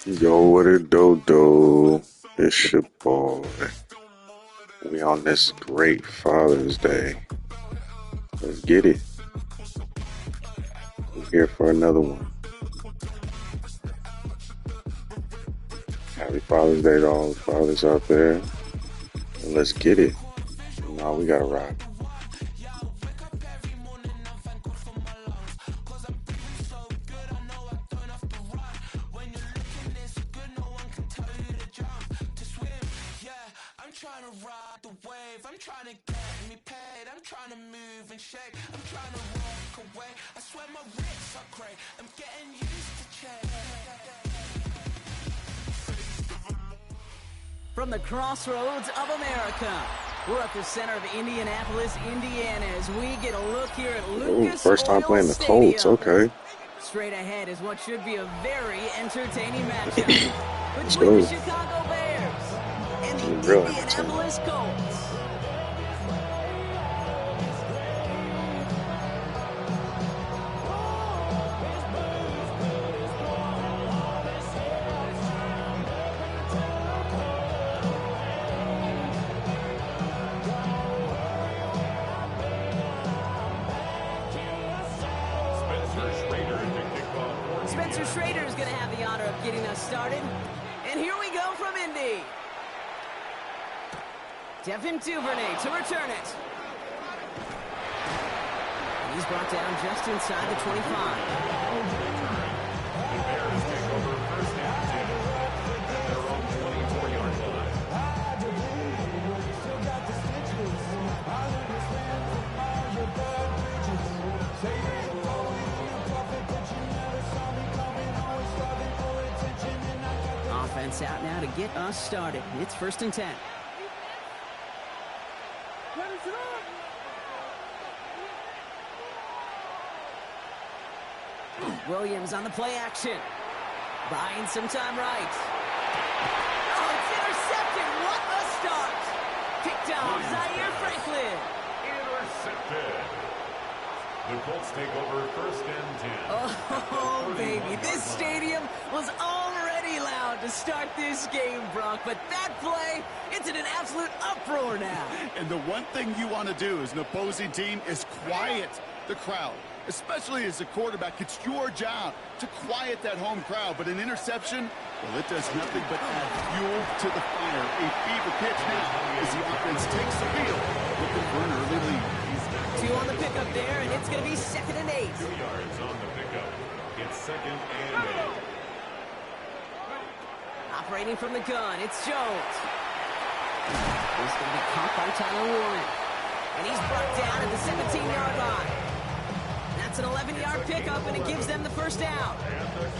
Yo, what it do? It's your boy. We on this great Father's Day. Let's get it. We're here for another one. Happy Father's Day to all the fathers out there. And let's get it. Nah, we gotta rock. From the crossroads of America, we're at the center of Indianapolis, Indiana, as we get a look here at Ooh, Lucas first time Oil playing the Colts. Stadium. Okay. Straight ahead is what should be a very entertaining matchup Let's between the go. Chicago Bears and the Real entertaining. Indianapolis Colts. Spencer Schrader is going to have the honor of getting us started. And here we go from Indy. Devin Duvernay to return it. And he's brought down just inside the 25. Offense out now to get us started. It's 1st and 10. Williams on the play action. Buying some time right. Oh, it's intercepted. What a start. Picked off Zaire Franklin. Intercepted. The Colts take over 1st and 10. Oh, baby. This stadium was already loud to start this game, Brock. But that play, it's in an absolute uproar now. And the one thing you want to do as an opposing team is quiet the crowd. Especially as a quarterback, it's your job to quiet that home crowd. But an interception, well, it does nothing but add fuel to the fire. A fever pitch now as the offense takes the field, looking for an early lead. 2 on the pickup there, and it's going to be 2nd and 8. 2 yards on the pickup. It's 2nd and 8. Operating from the gun, it's Jones. He's going to be caught by Tyler Warren. And he's brought down at the 17-yard line. That's an 11-yard pickup, and it gives them the 1st down.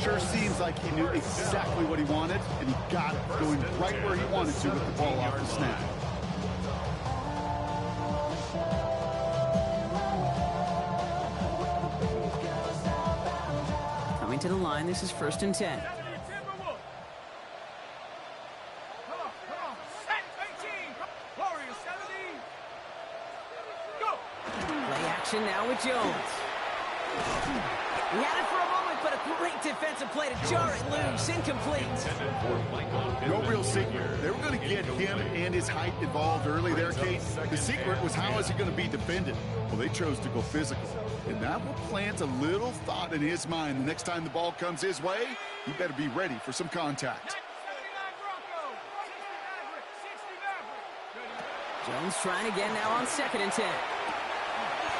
Sure seems like he knew exactly what he wanted, and he got it going right where he wanted to with the ball off the snap. Coming to the line, this is 1st and 10. Play action now with Jones. He had it for a moment, but a great defensive play to jar it loose. Incomplete. No real secret. They were going to get him and his height involved early there, Kate. The secret was how is he going to be defended? Well, they chose to go physical. And that will plant a little thought in his mind. The next time the ball comes his way, he better be ready for some contact. Jones trying again now on 2nd and 10.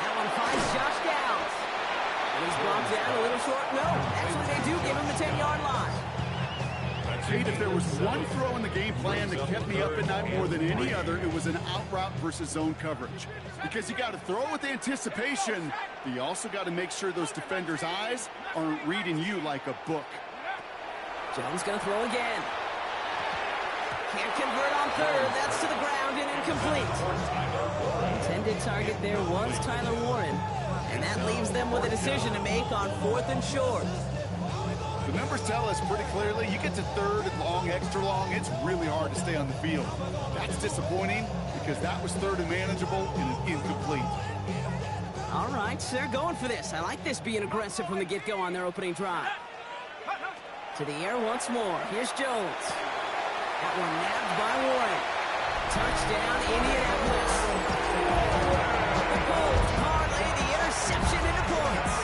That one finds Josh Downs. And he's brought down a little short. No, actually they do give him the 10-yard line. Kate, if there was one throw in the game plan that kept me up at night more than any other, it was an out route versus zone coverage. Because you got to throw with anticipation, but you also got to make sure those defenders' eyes aren't reading you like a book. Jones going to throw again. Can't convert on 3rd. That's to the ground and incomplete. Intended target there was Tyler Warren. And that leaves them with a decision to make on 4th and short. The numbers tell us pretty clearly, you get to 3rd and long, extra long, it's really hard to stay on the field. That's disappointing because that was 3rd and manageable and an incomplete. All right, they're going for this. I like this being aggressive from the get-go on their opening drive. To the air once more. Here's Jones. That one nabbed by Warren. Touchdown, Indianapolis. The Colts parlay the interception into points.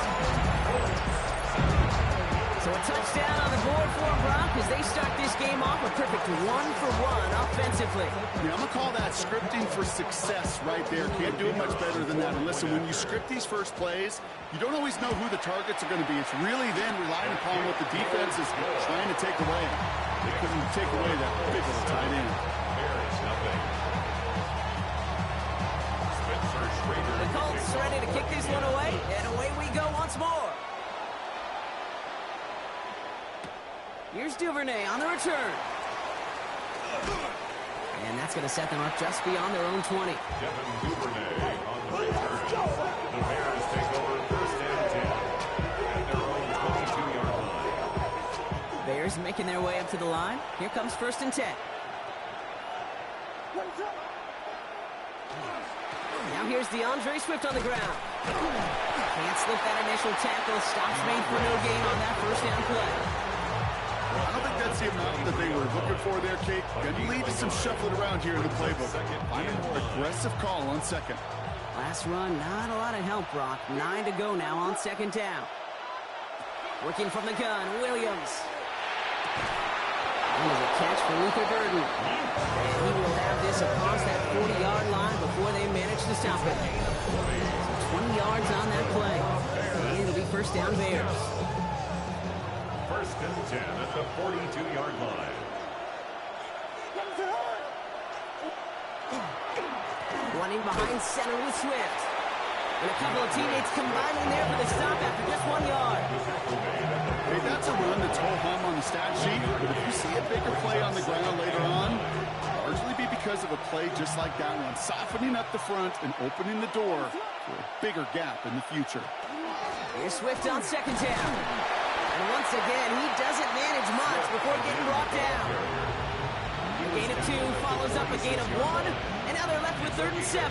So a touchdown on the board for Brock as they start this game off a perfect 1-for-1 offensively. Yeah, I'm going to call that scripting for success right there. Can't do it much better than that. And listen, when you script these first plays, you don't always know who the targets are going to be. It's really then relying upon what the defense is trying to take away. They couldn't take away that big little tight end. The Colts ready to kick this one away, and away we go once more. Here's Duvernay on the return. And that's going to set them up just beyond their own 20. Devin Duvernay on the return. The Bears take over first and 10 at their own 22-yard line. Bears making their way up to the line. Here comes first and 10. Now here's DeAndre Swift on the ground. Can't slip that initial tackle. Stops made for no gain on that first down play. I don't think that's the amount that they were looking for there, Kate. Going to lead to some shuffling around here in the playbook. Find a more aggressive call on second. Last run, not a lot of help, Brock. 9 to go now on second down. Working from the gun, Williams. And there's a catch for Luther Burden. And he will have this across that 40-yard line before they manage to stop it. So 20 yards on that play. And it'll be first down Bears. First and 10 at the 42-yard line. Running behind center with Swift. And a couple of teammates combining there for the stop after just 1 yard. Hey, that's a run that's ho-hum on the stat sheet, but if you see a bigger play on the ground later on, largely be because of a play just like that one, softening up the front and opening the door for a bigger gap in the future. Here's Swift on second down. And once again, he doesn't manage much before getting brought down. A gain of 2 follows up a gain of 1, and now they're left with 3rd and 7.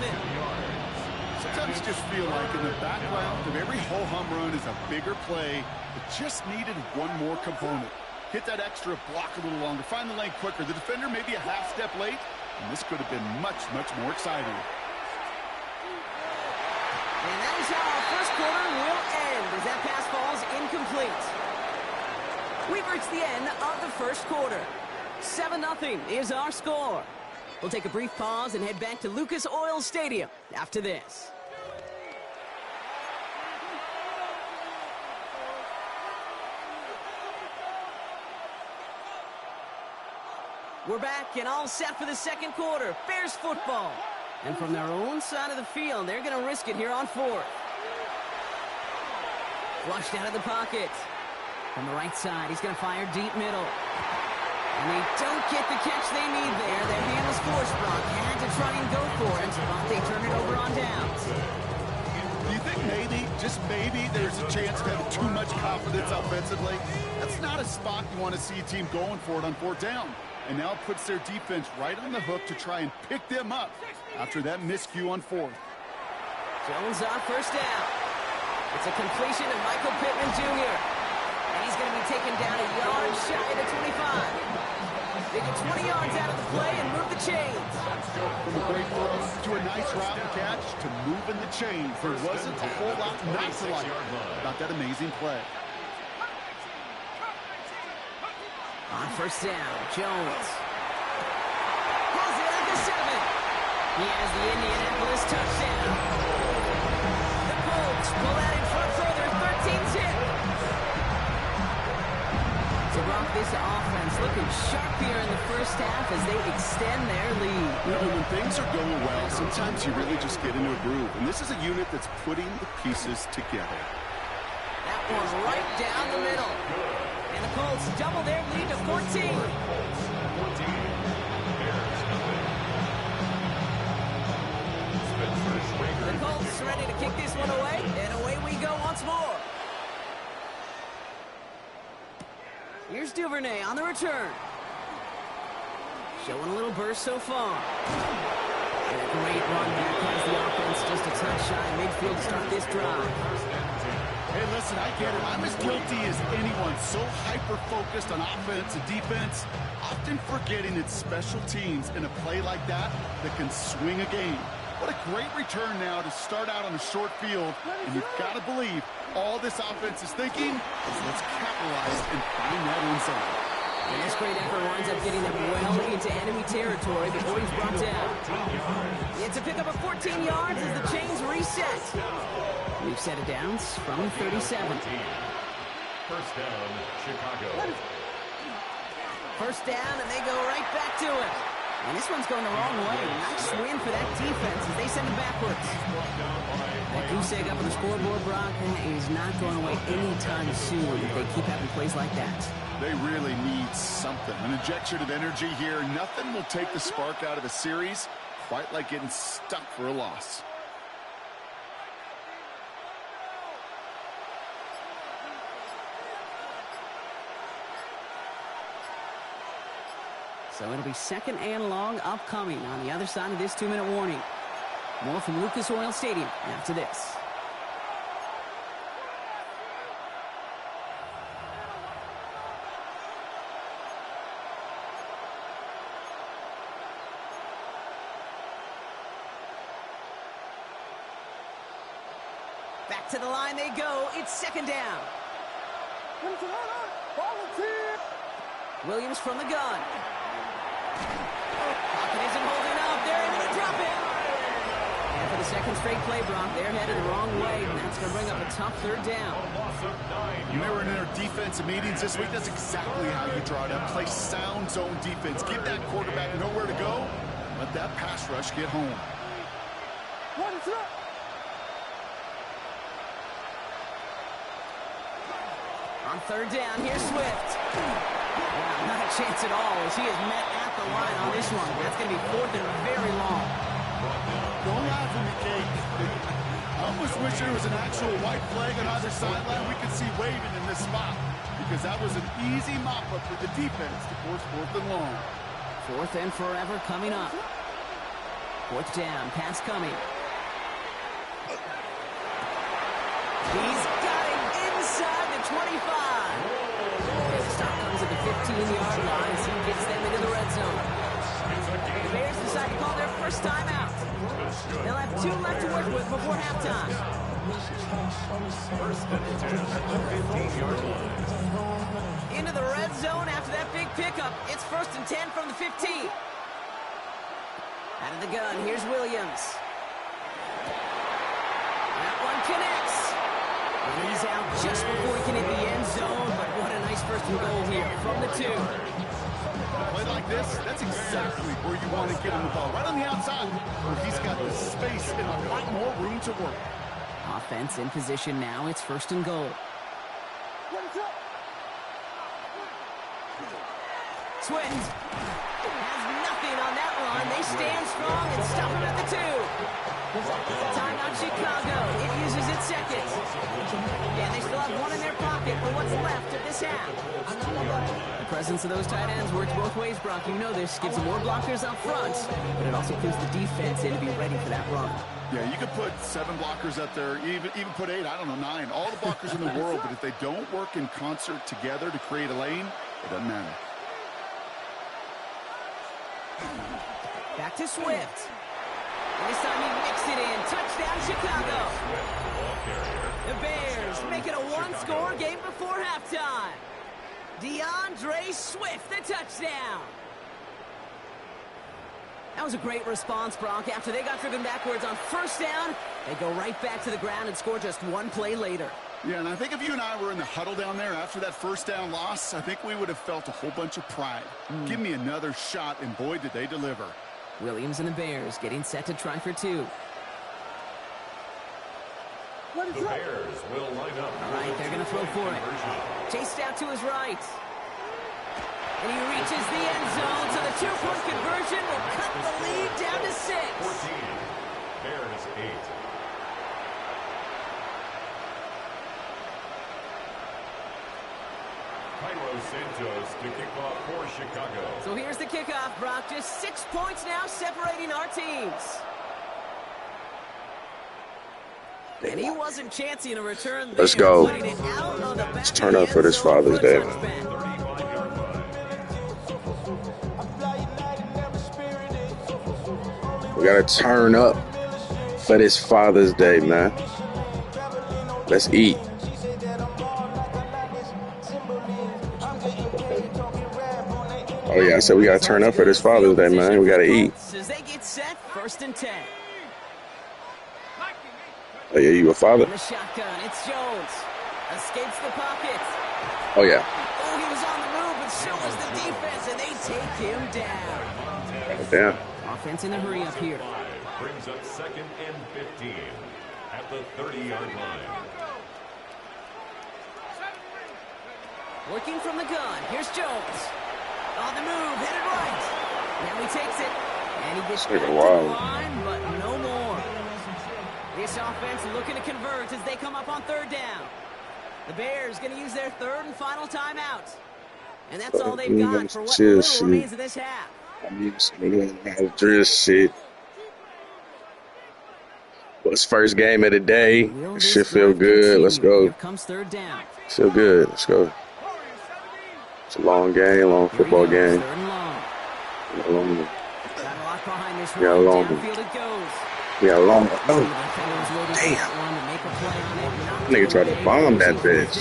Sometimes you just feel like in the background of every ho-hum run is a bigger play that just needed one more component. Hit that extra block a little longer, find the lane quicker. The defender may be a half step late, and this could have been much, much more exciting. And that is how our first quarter will end as that pass falls incomplete. We've reached the end of the first quarter. 7-0 is our score. We'll take a brief pause and head back to Lucas Oil Stadium after this. We're back and all set for the second quarter. Bears football. And from their own side of the field, they're going to risk it here on 4th. Flushed out of the pocket. From the right side, he's going to fire deep middle. And they don't get the catch they need there. Their hand was forced, Brock. Had to try and go for it, but they turn it over on downs. Do you think maybe, just maybe, there's a chance to have too much confidence offensively? That's not a spot you want to see a team going for it on 4th down. And now it puts their defense right on the hook to try and pick them up after that miscue on 4th. Jones on first down. It's a completion to Michael Pittman Jr. And he's going to be taken down a yard shy of the 25. They get 20 yards out of the play and move the chains. From a great throw to a nice route and catch to moving the chains. There wasn't a whole lot not to like about that amazing play. On first down, Jones. Pulls it at the 7. He has the Indianapolis touchdown. The Colts pull that in front further, 13-10. So Brock, this offense looking sharp here in the first half as they extend their lead. You know, when things are going well, sometimes you really just get into a groove. And this is a unit that's putting the pieces together. That one right down the middle. And the Colts double their lead to 14. The Colts ready to kick this one away, and away we go once more. Here's Duvernay on the return. Showing a little burst so far. And a great run back has the offense just a touch shy midfield to start this drive. Hey, listen, I get it. I'm as guilty as anyone. So hyper-focused on offense and defense, often forgetting it's special teams in a play like that that can swing a game. What a great return now to start out on a short field. And you've got to believe all this offense is thinking is let's capitalize and find that end zone. And this great effort winds up getting them well into enemy territory before he's brought down. It's a pickup of 14 yards as the chains reset. We've set it down from 37. First down, Chicago. First down, and they go right back to it. And this one's going the wrong way. Nice win for that defense as they send it backwards. That goose egg up on the scoreboard, Brock, is not going away anytime soon if they keep having plays like that. They really need something. An injection of energy here. Nothing will take the spark out of a series quite like getting stuck for a loss. So it'll be second and long upcoming on the other side of this 2-minute warning. More from Lucas Oil Stadium after this. Back to the line they go. It's second down. Williams from the gun. Pocket isn't holding up. They're able to drop it. And for the second straight play, Brock, they're headed the wrong way, and that's going to bring up a tough third down. Remember in our defensive meetings this week, that's exactly how you draw it up. Play sound zone defense. Give that quarterback nowhere to go. Let that pass rush get home. On third down, here's Swift. Wow, not a chance at all as he is met at the line on this one. That's going to be fourth and very long. Don't laugh at me, Kate. I almost wish there was an actual white flag on either sideline we could see waving in this spot, because that was an easy mop-up for the defense to force fourth and long. Fourth and forever coming up. Fourth down, pass coming. He's got it inside the 25. And the stop comes at the 15-yard line as he gets them into the red zone. The Bears decide to call their first timeout. They'll have 2 left to work with before halftime. First and 10 at the 15-yard line. Into the red zone after that big pickup. It's first and 10 from the 15. Out of the gun, here's Williams. That one connects. And he's out just before he can hit the end zone, but what a nice first and goal here from the 2. A play like this, that's exactly where you want to get him the ball. Right on the outside, where he's got the space and a lot more room to work. Offense in position now. It's first and goal. Swift has nothing on that run. They stand strong and stop him at the 2. Timeout Chicago. It uses its second. And they still have one in their pocket for what's left of this half. The presence of those tight ends works both ways, Brock. You know this. Gives them more blockers up front, but it also puts the defense in to be ready for that run. Yeah, you could put 7 blockers up there, even put 8, I don't know, 9. All the blockers in the world, but if they don't work in concert together to create a lane, it doesn't matter. Back to Swift. And this time he mixed it in. Touchdown, Chicago. The Bears make it a 1-score game before halftime. DeAndre Swift, the touchdown. That was a great response, Brock. After they got driven backwards on first down, they go right back to the ground and score just 1 play later. Yeah, and I think if you and I were in the huddle down there after that first down loss, I think we would have felt a whole bunch of pride. Give me another shot, and boy, did they deliver. Williams and the Bears getting set to try for 2. The Bears will line up. All right, they're going to throw for it. Chased out to his right. And he reaches the end zone, so the 2-point conversion will cut the lead down to 6. 14. Bears 8. Cairo Santos to kick off for Chicago. So here's the kickoff, Brock. Just 6 points now separating our teams. And he wasn't chancing a return there. Let's go. Putting it out on the back Let's of turn the up for end this zone Father's for a Day, man. touchback. 35-yard line. We gotta turn up for this Father's Day, man. Let's eat. Oh yeah, I said we gotta turn up for this Father's Day, man. We gotta eat. As they get set, 1st and 10. Oh yeah, you a father? In the shotgun, it's Jones. Escapes the pocket. Oh yeah. Oh, he was on the move, but so was the defense, and they take him down. Damn. Offense in a hurry up here. Brings up 2nd and 15 at the 30-yard line. Working from the gun. Here's Jones. On the move, headed right. Now he takes it, and he gets back to the line, but no more. This offense looking to convert as they come up on 3rd down. The Bears going to use their 3rd and final timeout. And that's all they've got for what little remains of this half. Drill shit. Well, it's first game of the day. It should feel good. Let's go. Here comes 3rd down. Feel good. Let's go. It's a long game, long football game. 3rd and long. Long. Got a lot behind this one. Yeah, long. Downfield it goes. Yeah, long. Some of the defenders waiting for that one to make a play on it. Nigga tried to bomb that bitch.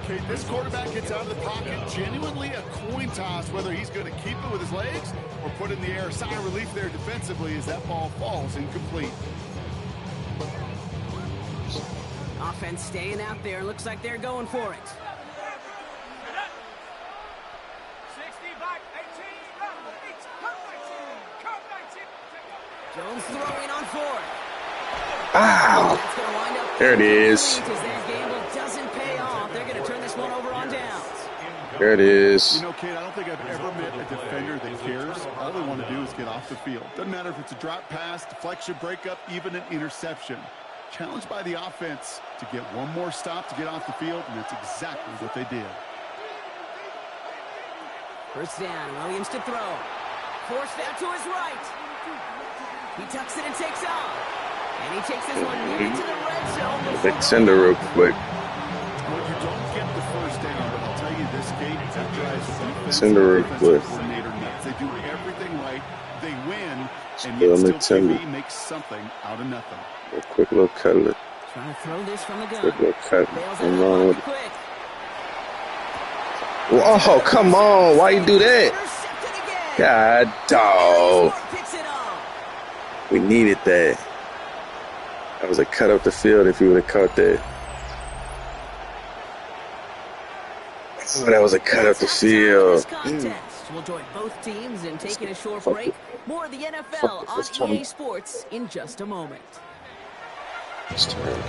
Okay, this quarterback gets out of the pocket. Genuinely a coin toss whether he's going to keep it with his legs or put it in the air. Sigh of relief there defensively as that ball falls incomplete. Offense staying out there. Looks like they're going for it. Jones throwing on 4th. Ow. That's going to wind up There it is. as that gamble doesn't pay off. They're going to turn this one over on downs. There it is. You know, Kate, I don't think I've ever met a defender that cares. All they want to do is get off the field. Doesn't matter if it's a drop pass, deflection, breakup, even an interception. Challenged by the offense to get one more stop to get off the field, and that's exactly what they did. 1st down, Williams to throw. Forced out to his right. He tucks it and takes off. And he takes this one into the red zone. Big sender real quick. Well, you don't get the 1st down, but I'll tell you this, Kate, that drives the defense Send her real quick. coordinator nuts. They do everything right. They win, and Still yet still McTinder. TV makes something out of nothing. A quick little cutlet. Trying to throw this from the gun. Quick little cut. Bails Nothing out wrong of with the it. pocket Whoa, come on. Why you do that? quick. Intercepted again. God, dog. Picks it off. We needed that. That was a cut up the field if you would have caught that. Oh, that was a cut up the field. Contest. We'll join both teams in taking a short break. More of the NFL on EA Sports in just a moment. Let's turn.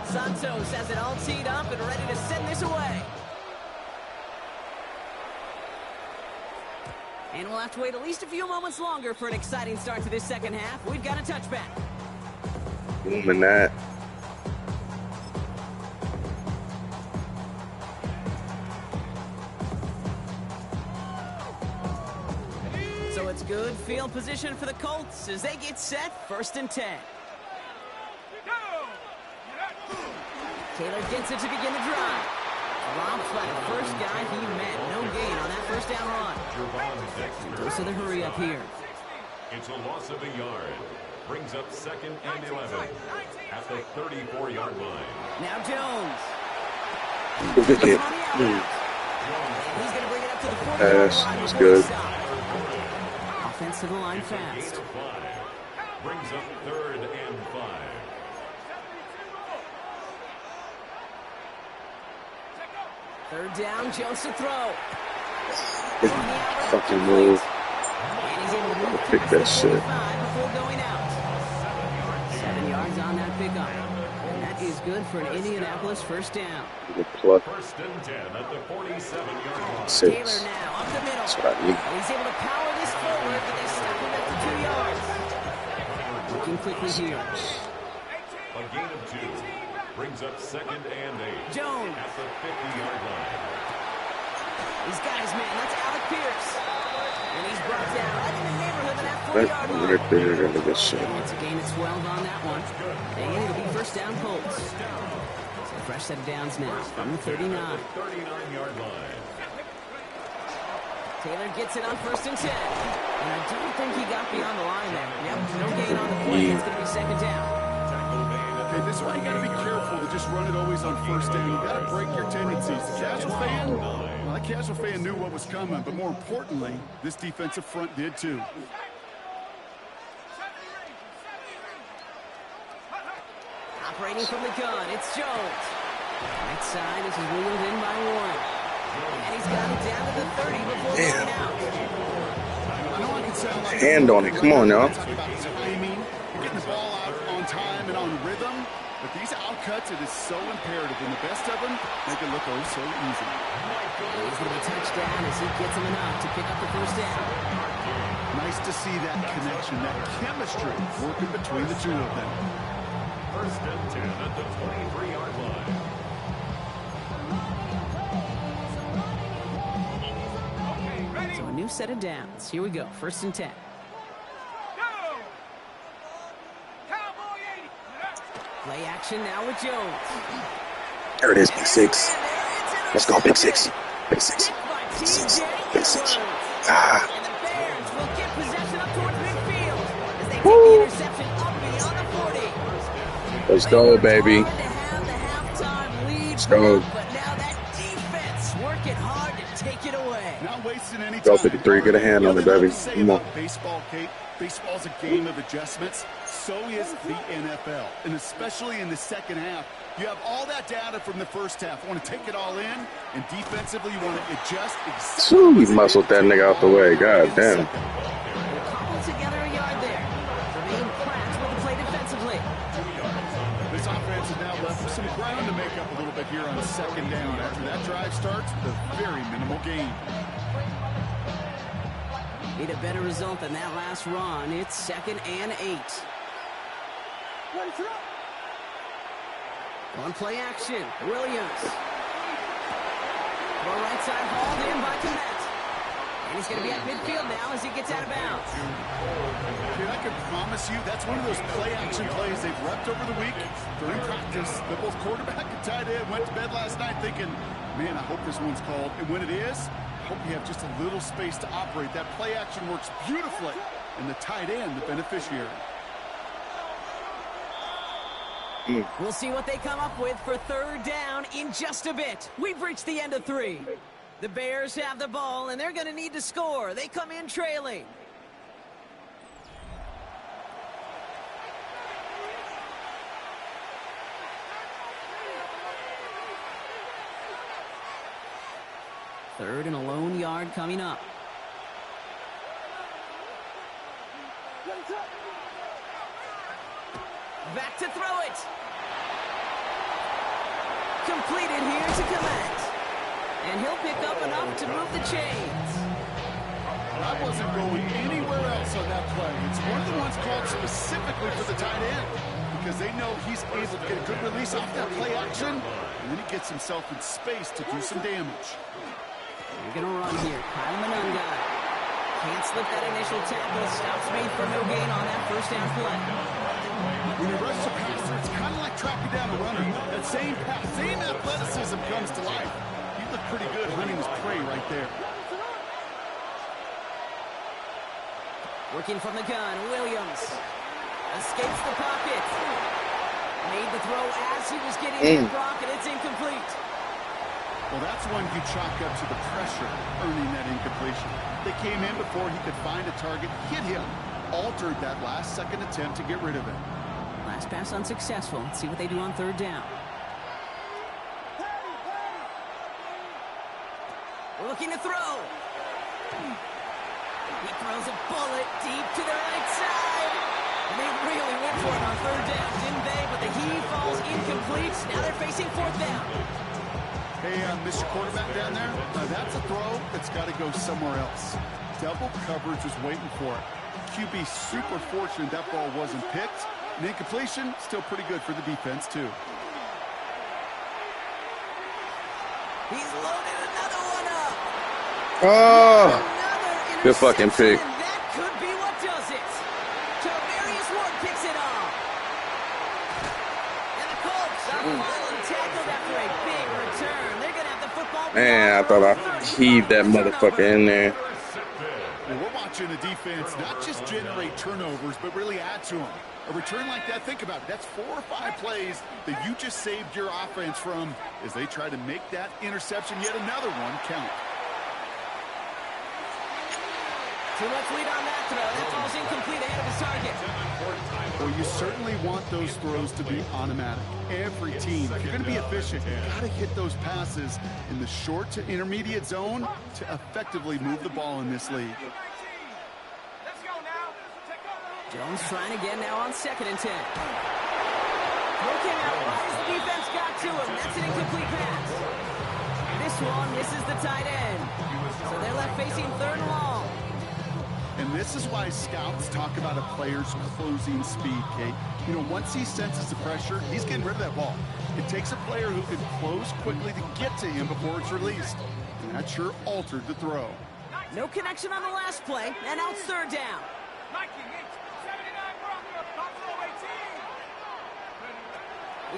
Santos has it all teed up and ready to send this away. And we'll have to wait at least a few moments longer for an exciting start to this 2nd half. We've got a touchback. Booming that. So it's good field position for the Colts as they get set 1st and 10. Taylor gets it to begin the drive. Rob Flat, first guy he met. No gain on that 1st down run. Goes to the hurry up here. It's a loss of a yard. Brings up 2nd and 11 at the 34-yard line. Now Jones. Good hit. He's going to bring it up to the 40-yard Pass. line. That's before good. the stop. Offense to the line fast. Brings up 3rd and 5. Third down, Jones to throw. Fucking move. And he's able to move Pick past that the shit. 45 before going out. 7 yards on that pickup. And that is good for an Indianapolis 1st down. Good pluck. 1st and 10 at the 47-yard line. Six. Taylor now up the middle. That's what I need. And he's able to power this forward, but they stop him at the 2 yards. Looking quickly here. A gain of 2. Brings up 2nd and 8. Jones. At the 50-yard line. He's got his man. That's Alec Pierce. And he's brought down right in the neighborhood of that That 40-yard one line. right there gonna get shot. It's a gain of 12 on that one. And it'll be first down Colts. So fresh set of downs now from the 39. 39-yard line. Taylor gets it on 1st and 10. And I don't think he got beyond the line there. Yep, no gain on the play. It's going to be second down. Okay, this is why you got to be careful to just run it always on 1st down. You got to break your tendencies. The casual fan, well, that casual fan knew what was coming, but more importantly, this defensive front did too. Operating from the gun, it's Jones. Right side, this is wheeled in by Warren. And he's got it down to the 30 before going out. I know I can sound like Hand on it. Come on, y'all. talk about timing, getting the ball out on time and on rhythm, but these outcuts, it is so imperative, and the best of them make it look oh so easy. He's going to be touchdown as he gets him enough to pick up the first down. Nice to see that connection, that chemistry working between the two of them. First and 10 at the 23-yard line. So a new set of downs. Here we go. 1st and 10. Play action now with Jones. There it is, pick six. Let's go, pick six. Pick six. Pick six. Pick six. Ah. And the Bears will get possession up towards midfield as they take the interception up beyond the 40. Let's go, baby. To have the halftime lead, Let's go. but now that defense working hard to take it away. Not wasting any Go time. 53, get a hand on it, baby. Come on. Baseball, Kate. Baseball's a game of adjustments. So is the NFL. And especially in the second half, you have all that data from the first half. You want to take it all in, and defensively you want to adjust exactly. Ooh, he muscled that nigga out the way. God damn. Cobble together a yard there. Jermaine Pratt with the play defensively. This offense has now left some ground to make up a little bit here on 2nd down. After that drive starts, the very minimal gain. Need a better result than that last run. It's 2nd and 8. On play action, Williams. Throw right side, hauled in by Komet. And he's going to be at midfield now as he gets out of bounds. Dude, I can promise you that's one of those play-action plays they've repped over the week during practice. The both quarterback and tight end went to bed last night thinking, man, I hope this one's called. And when it is, I hope you have just a little space to operate. That play-action works beautifully, and the tight end, the beneficiary. We'll see what they come up with for 3rd down in just a bit. We've reached the end of 3. The Bears have the ball, and they're going to need to score. They come in trailing. Third and a lone yard coming up. Back to throw it. Completed here to Komet. And he'll pick up enough to move the chains. I wasn't going anywhere else on that play. It's one of the ones called specifically for the tight end because they know he's able to get a good release off that play action, and then he gets himself in space to do some damage. You're going to run here. Kyle Manunga. Can't slip that initial tackle. Stops made for no gain on that first down play. When you rush the passer, it's kind of like tracking down a runner. That same pass, same athleticism comes to life. He looked pretty good hunting his prey right there. Working from the gun, Williams. Escapes the pocket. Made the throw as he was getting hit, Brock, and it's incomplete. Well, that's one you chalk up to the pressure earning that incompletion. They came in before he could find a target, hit him, altered that last-second attempt to get rid of it. Last pass unsuccessful. Let's see what they do on 3rd down. We're looking to throw. He throws a bullet deep to the right side. And they really went for it on 3rd down, didn't they? But the heave falls incomplete. Now they're facing 4th down. Hey, Mr. Quarterback down there, that's a throw that's got to go somewhere else. Double coverage was waiting for it. QB super fortunate that ball wasn't picked. And incompletion, still pretty good for the defense, too. He's loaded another one up. Oh, Another good fucking pick. interception, and that could be what does it. Tavarius Ward picks it off. And the Colts are finally tackled after a big return. They're going to have the football. Man, I thought I heaved that motherfucker in there. Well, we're watching a defense not just generate turnovers, but really add to them. A return like that, think about it. That's 4 or 5 plays that you just saved your offense from as they try to make that interception, yet another one, count. Too much lead on that throw. That falls incomplete ahead of his target. Well, you certainly want those throws to be automatic. Every team, if you're going to be efficient, you've got to hit those passes in the short to intermediate zone to effectively move the ball in this league. Jones trying again now on 2nd and 10. Looking out wide as the defense got to him. That's an incomplete pass. This one misses the tight end. So they're left facing 3rd and long. And this is why scouts talk about a player's closing speed, Kate. You know, once he senses the pressure, he's getting rid of that ball. It takes a player who can close quickly to get to him before it's released. And that sure altered the throw. No connection on the last play, and now it's 3rd down.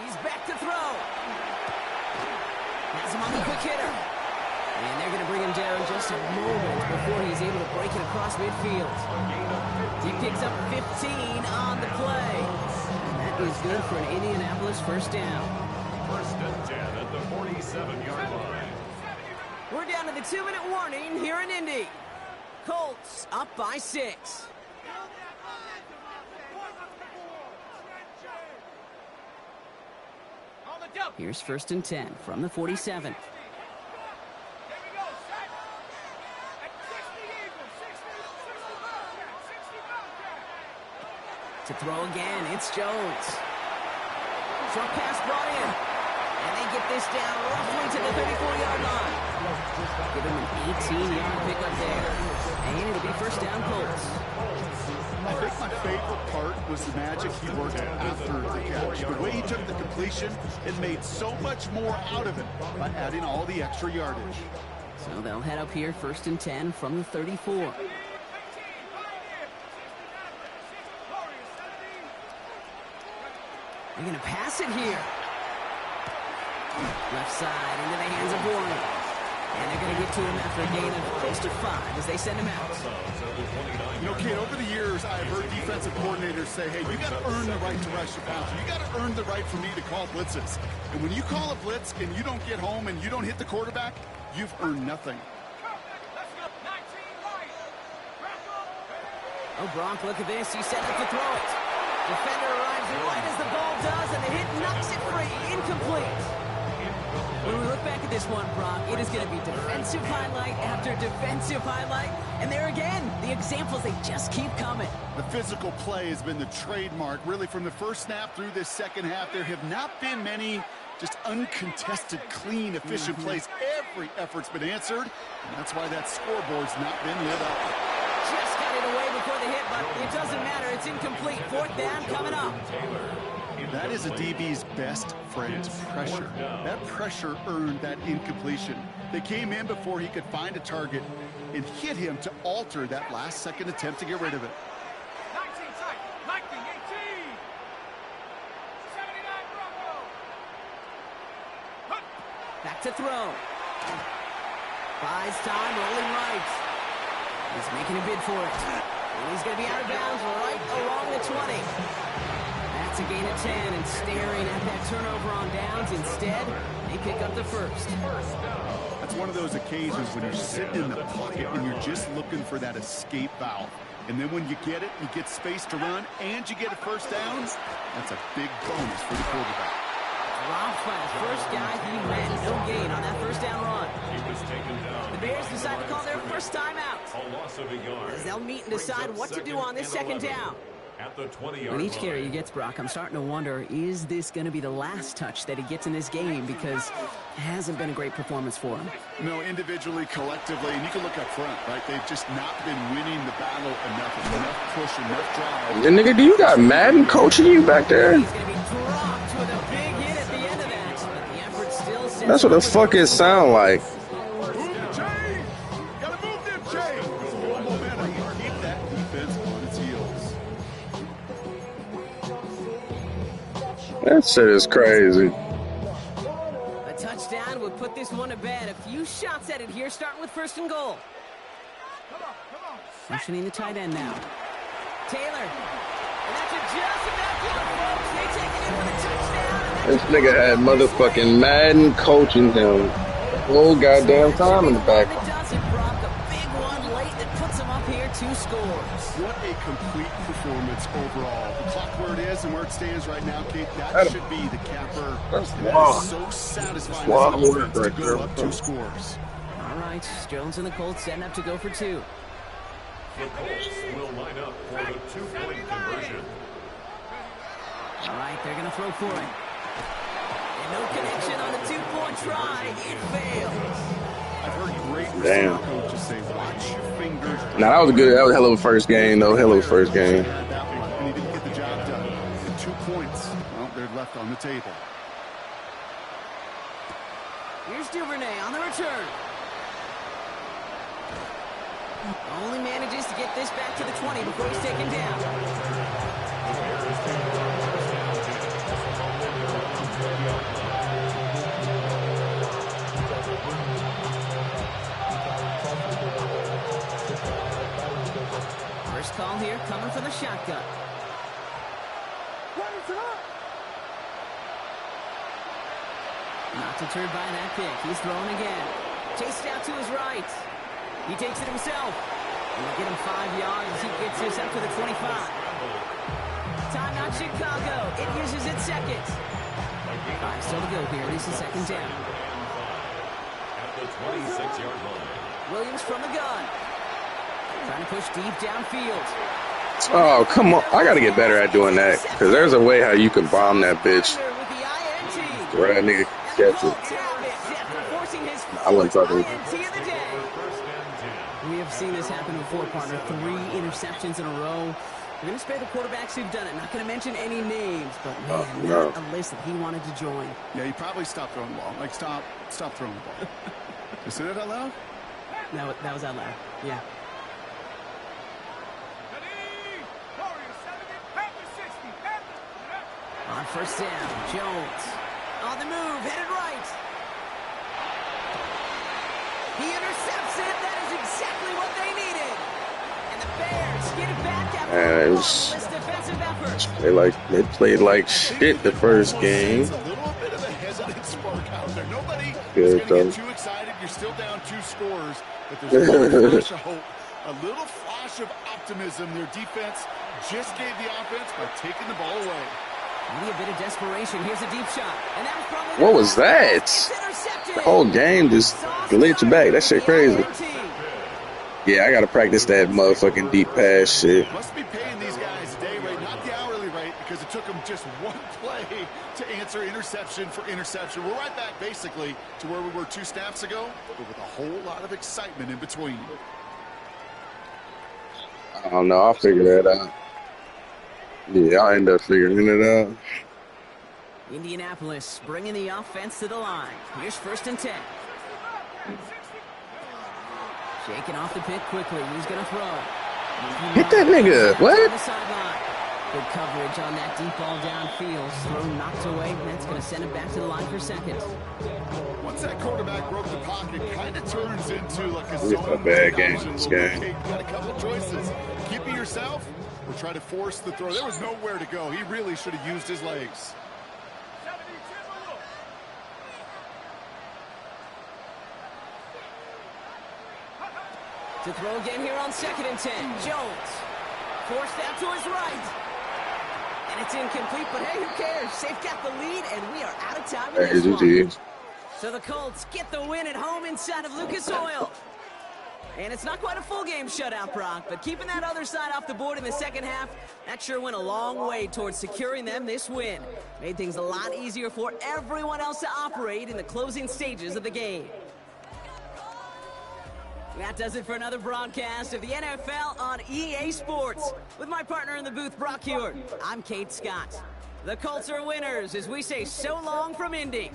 He's back to throw. Has him on the quick hitter. And they're going to bring him down just a moment before he's able to break it across midfield. He picks up 15 on the play. And that is good for an Indianapolis 1st down. 1st and 10 at the 47-yard line. We're down to the 2-minute warning here in Indy. Colts up by 6. Here's 1st and 10 from the 47. To throw again, it's Jones. Short pass brought in. And they get this down roughly to the 34-yard line. Give him an 18-yard pickup there. And it'll be 1st down Colts. I think my favorite part was the magic he worked after the catch. The way he took the completion and made so much more out of it by adding all the extra yardage. So they'll head up here 1st and 10 from the 34. They're going to pass it here. Left side into the hands of Warren. And they're going to get to him after a gain of close to 5 as they send him out. You know, Kate, over the years, I've heard defensive coordinators say, hey, you got to earn the right to rush the passer. You got to earn the right for me to call blitzes. And when you call a blitz and you don't get home and you don't hit the quarterback, you've earned nothing. Oh, Gronk, look at this. He's set up to throw it. Defender arrives right as the ball does, and the hit knocks it free. Incomplete. When we look back at this one, Brock, it is going to be defensive highlight after defensive highlight. And there again, the examples, they just keep coming. The physical play has been the trademark, really, from the first snap through this second half. There have not been many just uncontested, clean, efficient plays. Every effort's been answered, and that's why that scoreboard's not been lit up. Just got it away before the hit, but it doesn't matter. It's incomplete. 4th down coming up. That is a DB's best friend, pressure. That pressure earned that incompletion. They came in before he could find a target and hit him to alter that last-second attempt to get rid of it. 19 tight, 19, 18. 79 Bronco. Back to throw. Buys time, rolling right. He's making a bid for it. And he's going to be out of bounds right along the 20. That's a gain of 10, and staring at that turnover on downs. Instead, they pick up the 1st. That's one of those occasions when you're sitting in the pocket and you're just looking for that escape valve. And then when you get it, you get space to run, and you get a 1st down, that's a big bonus for the quarterback. Dropped by the first guy. He ran no gain on that 1st down run. He was taken down. The Bears decide to call their first timeout, A loss of a yard. as they'll meet and decide what to do on this 2nd down. At the 20-yard When each line. carry he gets, Brock, I'm starting to wonder, is this going to be the last touch that he gets in this game? Because it hasn't been a great performance for him. No, individually, collectively, and you can look up front, right? They've just not been winning the battle enough push, enough drive. The nigga, do you got Madden coaching you back there? He's going to be dropped with a big hit at the end of that. But the effort still sits. That's what the fuck it sound like. Got That shit is crazy. A touchdown would put this one to bed. A few shots at it here, starting with first and goal. Motioning the tight end now. Taylor. And that's just about good, folks. They take it in for the touchdown. This nigga had motherfucking Madden coaching him the whole goddamn time in the background. Does it, Brock? A big one late that puts him up here, 2 scores. What a complete performance overall. The clock where it is and where it stands right now, Kate, that should be the capper. That's That wild. is so satisfying Wild as an work offense to right go there. up 2 scores. All right, Jones and the Colts setting up to go for 2. The Colts will line up for the 2-point conversion. All right, they're going to throw for it. And no connection on the 2-point try. It fails. I've heard great Damn. receiver coaches say, watch your fingers. Nah, that was a hell of a first game, though. Hell of a first game. That one, and he didn't get the job done. The 2 points, well, they're left on the table. Here's Duvernay on the return. Only manages to get this back to the 20 before he's taken down. First call here coming from the shotgun. Not deterred by that pick. He's throwing again. Chased out to his right. He takes it himself. And we'll get him 5 yards as he gets this up to the 25. Timeout Chicago. It uses its second. 5 still to go here. It is the second down. At the 26-yard line. Williams from the gun. Trying to push deep downfield. Oh, come on. I got to get better at doing that. Because there's a way how you can bomb that bitch. With the INT. Where that nigga catch it. I wasn't talking. We have seen this happen before, partner. 3 interceptions in a row. We're going to spare the quarterbacks who've done it. Not going to mention any names, but man, no. not a list that he wanted to join. Yeah, he probably stopped throwing the ball. Like, stop throwing the ball. You say that out loud? That was out loud. Yeah. On first down, Jones. On the move, headed right. He intercepts it. That is exactly what they needed. And the Bears get it back after it a was- flawless defensive effort. They played like shit the first game. A little bit of a hesitant spark out there. Nobody Good, is going to get though. too excited. You're still down 2 scores, but there's a little flash of hope, a little flash of optimism. Their defense just gave the offense by taking the ball away. Maybe a bit of desperation. Here's a deep shot. And that was probably What was that? It's intercepted. The whole game just glitched back. That shit crazy. Yeah, I got to practice that motherfucking deep pass shit. Must be paying these guys day rate, not the hourly rate, because it took them just 1 play to answer interception for interception. We're right back, basically, to where we were 2 snaps ago, but with a whole lot of excitement in between. I don't know. I'll figure that out. Yeah, I'll end up figuring it out. Indianapolis bringing the offense to the line. Here's first and 10. Shaking off the pick quickly. He's going to throw. Hit that nigga. On What? the sideline. Good coverage on that deep ball downfield. Throw knocked away. That's going to send it back to the line for second. Once that quarterback broke the pocket, kind of turns into like a It's a zone bad read game, option this a little bit. game. You got a couple choices. Keep it yourself or try to force the throw. There was nowhere to go. He really should have used his legs. To throw again here on second and 10. Jones. Forced out to his right. And it's incomplete, but hey, who cares? They've got the lead, and we are out of time in Hey, this one. GG. So the Colts get the win at home inside of Lucas Oil. And it's not quite a full game shutout, Brock, but keeping that other side off the board in the second half, that sure went a long way towards securing them this win. Made things a lot easier for everyone else to operate in the closing stages of the game. That does it for another broadcast of the NFL on EA Sports. With my partner in the booth, Brock Hewitt, I'm Kate Scott. The Colts are winners as we say so long from Indy.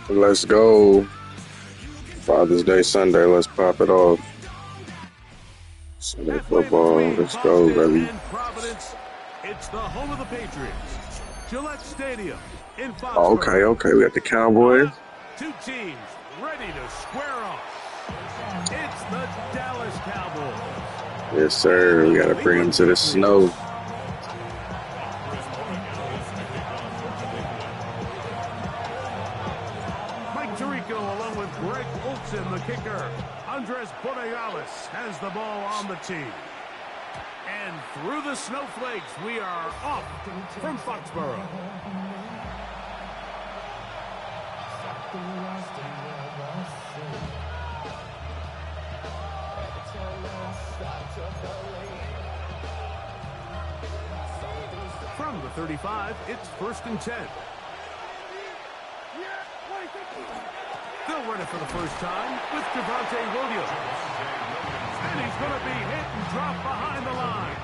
Let's go. Father's Day Sunday. Let's pop it off. Sunday Halfway football. between Let's go, Boston baby. and Providence, it's the home of the Patriots. Gillette Stadium in Oh, Foxborough. okay. We got the Cowboys. Two teams ready to square off. It's the Dallas Cowboys. Yes, sir. We got to bring them to the snow. Mike Tirico along with Greg Olson, the kicker. Andres Borregales has the ball on the tee. And through the snowflakes, we are off from Foxborough. From the 35, it's 1st and 10. They'll run it for the first time with Javonte Williams. And he's going to be hit and dropped behind the line.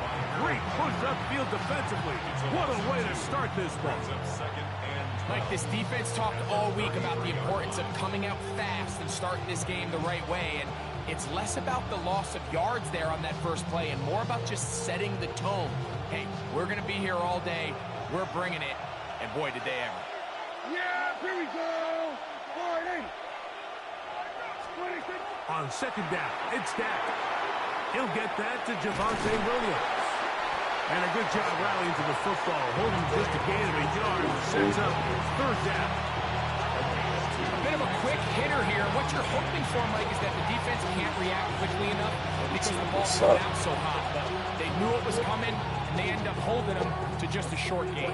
Great push upfield defensively. What a way to start this ball. Mike, this defense talked all week about the importance of coming out fast and starting this game the right way. And it's less about the loss of yards there on that first play and more about just setting the tone. Hey, we're going to be here all day. We're bringing it. And boy, did they ever. Yeah, here we go. 40. On 2nd down, it's Dak. He'll get that to Javonte Williams. And a good job rallying to the football, holding just a gain of a yard, sets up 3rd down. A bit of a quick hitter here. What you're hoping for, Mike, is that the defense can't react quickly enough because the ball's thrown out so hot. But they knew it was coming, and they end up holding them to just a short gain.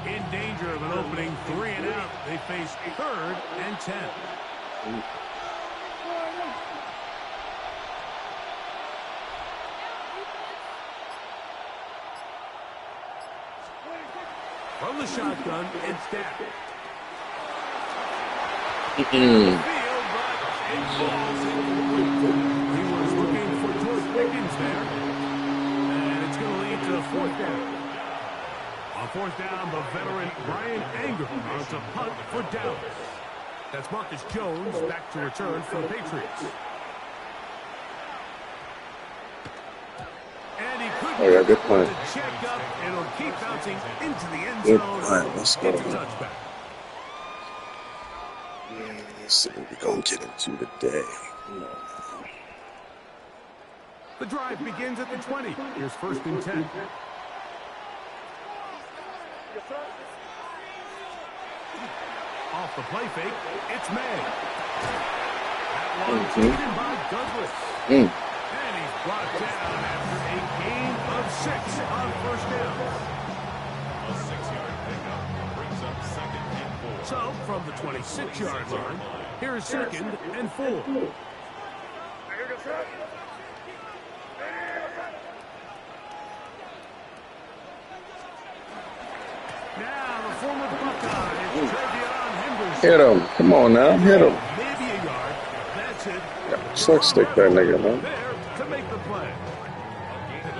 In danger of an opening 3 and out, they face 3rd and 10. From the shotgun, it's Dak. Field, but it falls incomplete. He was looking for George Pickens there. And it's going to lead to 4th down. On 4th down, the veteran Brian Anger runs a punt for Dallas. That's Marcus Jones back to return for the Patriots. And he couldn't Oh, yeah, good get punt. to check up, and it'll keep bouncing into the end Good zone. punt. Let's go. It's a touchback. Let's see what we're going to get into today. The drive begins at the 20. Here's 1st and 10. Off the play fake, it's May. That one taken by Douglas. And he's brought down after a gain of 6 on 1st down. A 6-yard pickup brings up 2nd and 4. So, from the 26-yard line, here's 2nd and 4. Now, the former Buckeye is Trevion Henderson. Hit him. Come on now. Hit him. Maybe a yard. That's it. Suck stick that nigga, man. There to make the play.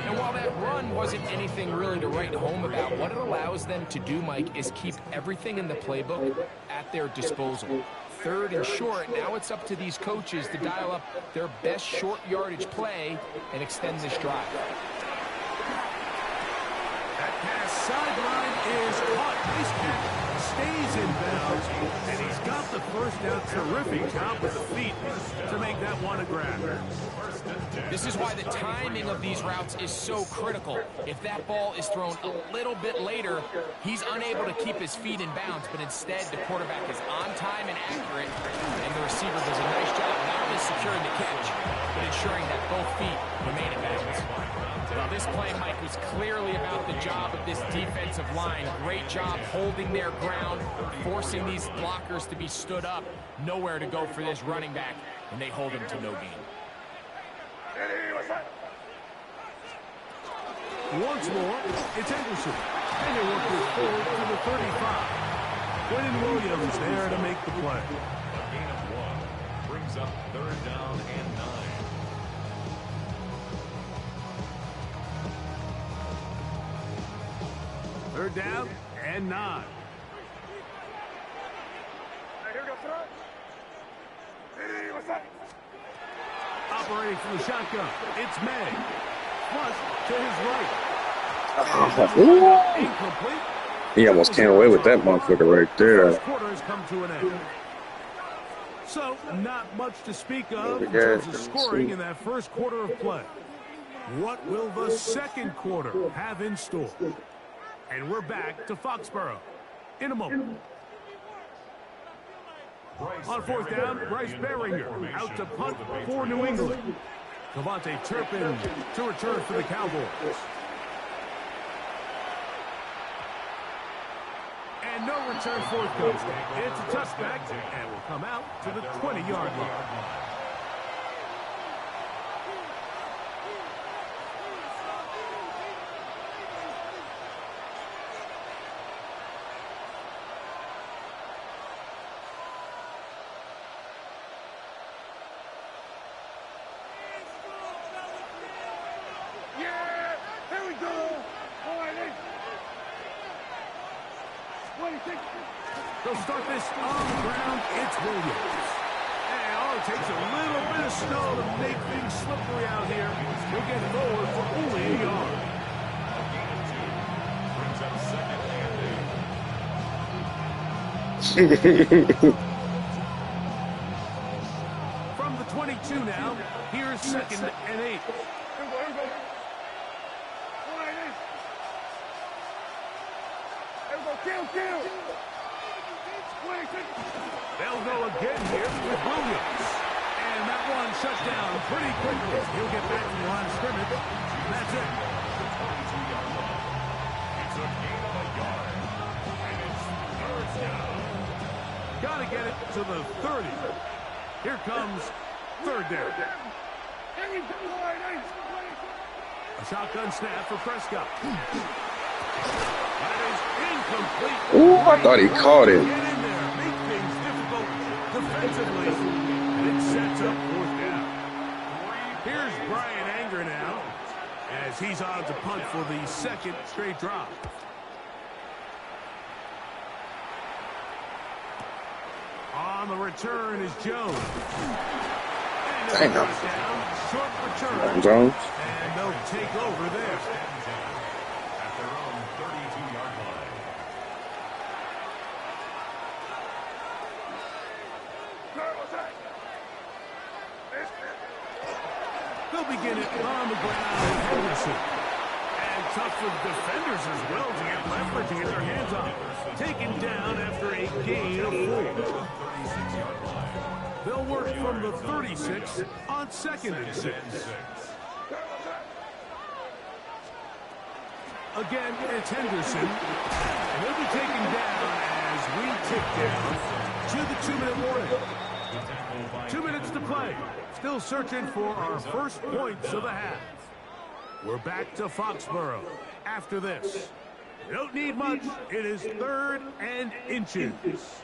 And while that run wasn't anything really to write home about, what it allows them to do, Mike, is keep everything in the playbook at their disposal. 3rd and short, now it's up to these coaches to dial up their best short yardage play and extend this drive. That pass sideline is caught. Nice catch. Stays in bounds. And he's got the 1st down. Terrific job with the feet to make that one a grab. This is why the timing of these routes is so critical. If that ball is thrown a little bit later, he's unable to keep his feet in bounds, but instead the quarterback is on time and accurate, and the receiver does a nice job not only securing the catch, but ensuring that both feet remain in bounds. Well, this play, Mike, was clearly about the job of this defensive line. Great job holding their ground, forcing these blockers to be stood up. Nowhere to go for this running back, and they hold him to no gain. Once more, it's Henderson. And they work this forward to the 35. Quentin Williams there to make the play. A gain of 1 brings up 3rd down and 9. Third down and 9. Operating from the shotgun, it's May. Flush to his right. Incomplete. He almost came away with that motherfucker right there. First quarter has come to an end. So, not much to speak of in Yeah, terms of scoring in that first quarter of play. What will the second quarter have in store? And we're back to Foxborough in a moment. On fourth down, Bryce Beringer out to punt for New England. Devontae Turpin to return for the Cowboys. And no return forthcoming. It's a touchback and will come out to the 20-yard line. Yeah, here we go. All right, They'll start this on the ground. It's Williams. And all it takes a little bit of snow to make things slippery out here. He'll get forward for only a yard. Brings up second From the 22 now, here's 2nd and 8. Kill. They'll go again here with Williams. And that one shut down pretty quickly. He'll get back to the line of scrimmage. That's it. It's a gain of a yard. And it's third down. Got to get it to the 30. Here comes third down. A shotgun snap for Prescott. That is incomplete. Ooh, I thought he caught it. Get in there, make things difficult defensively, and it sets up fourth down. Here's Brian Anger now, as he's on to punt for the second straight drop. On the return is Jones. And Damn. down, short return, Jones. and they'll take over there. At their own 32-yard line. They'll begin it on the ground with Henderson. And tough for defenders as well to get leverage and get their hands on it. Taken down after a gain of 4. They'll work from the 36 on 2nd and 6. Again, it's Henderson. And he'll be taken down as we tick down to the 2-minute warning. 2 minutes to play. Still searching for our first points of the half. We're back to Foxborough after this. You don't need much. It is 3rd and inches.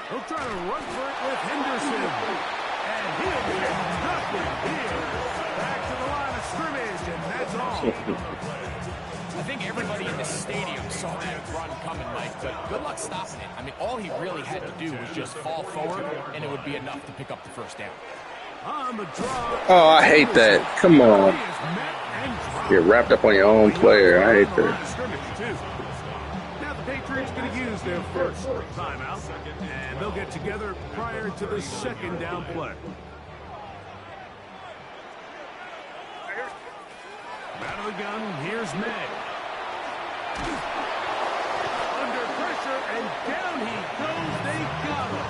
He'll try to run for it with Henderson. And he'll get nothing here. Back to the line of scrimmage, and that's all. I think everybody in this stadium saw that run coming, Mike, but good luck stopping it. I mean, all he really had to do was just fall forward, and it would be enough to pick up the first down. On the draw. Oh, I hate that. Come on. Get wrapped up on your own player. I hate that. Now the Patriots going to use their first timeout, and they'll get together prior to the 2nd down play. Out of the gun, here's May. Under pressure, and down he goes. They got him.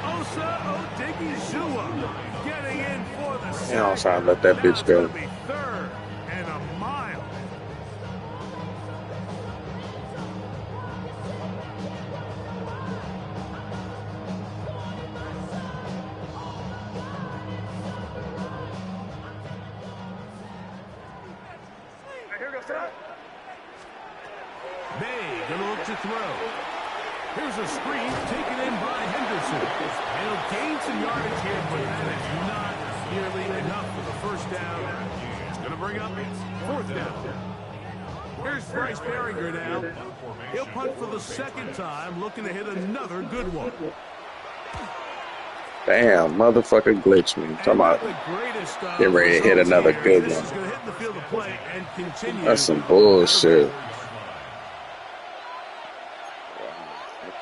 Osa Odigizua getting in for the sack. Yeah, I'm sorry, let that bitch go. Now it's gonna be 3rd and a mile. May gonna look to throw. Here's a screen taken in by Henderson. And he'll gain some yardage here, but that is not nearly enough for the first down. It's gonna bring up 4th down. Here's Bryce Beringer now. He'll punt for the second time, looking to hit another good one. Damn, motherfucker glitched me. Talking about getting ready to hit another good one. That's some bullshit.